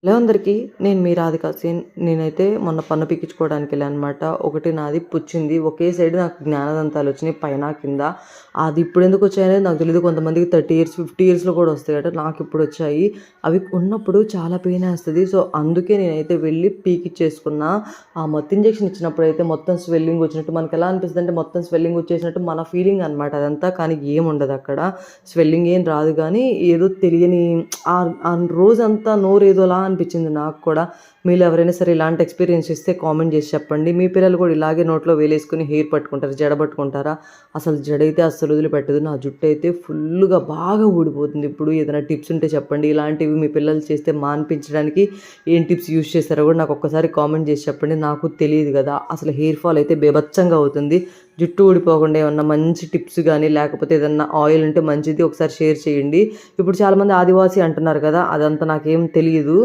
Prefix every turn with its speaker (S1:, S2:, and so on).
S1: Hello అందరికీ. నేను మీ రాధిక సేన్. నేనైతే మొన్న పన్ను పీకించుకోవడానికెళ్ళాననమాట. ఒకటి నాది పుచ్చింది. ఒకే సైడ్ నాకు జ్ఞానదంతాలొచ్చినియి పైన, కింద. అది ఇప్పుడెందుకొచ్చాయనేది నాకు తెలీదు. కొంతమందికి 30 ఇయర్స్, 50 ఇయర్స్‌లో కూడా వస్తాయట. నాకిప్పుడొచ్చాయి. అవి ఉన్నప్పుడు చాలా పెయినేస్తది. సో, అందుకే నేనైతే వెళ్ళి పీకిచ్చేసుకున్నా. ఆ మత్తు ఇంజెక్షన్ ఇచ్చినప్పుడైతే మొత్తం స్వెల్లింగ్ వచ్చినట్టు మనకెలా అనిపిస్తదంటే మొత్తం స్వెల్లింగ్ వచ్చేసినట్టు మన ఫీలింగ్ అనమాట అదంతా. కానీ ఏముండదక్కడ. స్వెల్లింగ్ ఏం రాదు గానీ, ఏదో తెలియని ఆ రోజంతా నోరేదోలా అనిపించింది నాకు కూడా. మీలో ఎవరైనా సరే ఇలాంటి ఎక్స్‌పీరియన్స్ ఇస్తే కామెంట్ చేసి చెప్పండి. మీ పిల్లలు కూడా ఇలాగే నోట్లో వేలేసుకొని హెయిర్ పట్టుకుంటారు, జడ పట్టుకుంటారా? అసలు జడైతే అస్సలు వదిలిపెట్టదు. నా జుట్టయితే ఫుల్లుగా బాగా ఊడిపోతుంది. ఇప్పుడు ఏదైనా టిప్స్ ఉంటే చెప్పండి. ఇలాంటివి మీ పిల్లలు చేస్తే మాన్పించడానికి ఏం టిప్స్ యూజ్ చేస్తారో కూడా నాకు ఒక్కసారి కామెంట్ చేసి చెప్పండి. నాకు తెలీదు కదా! అసలు హెయిర్ ఫాల్ అయితే బీభత్సంగా అవుతుంది. జుట్టు ఊడిపోకుండా ఏమన్నా మంచి టిప్స్ గానీ, లేకపోతే ఏదన్నా ఆయిల్ ఉంటే మంచిది ఒకసారి షేర్ చేయండి. ఇప్పుడు చాలామంది ఆదివాసీ అంటున్నారు కదా! అదంతా నాకేం తెలీదు.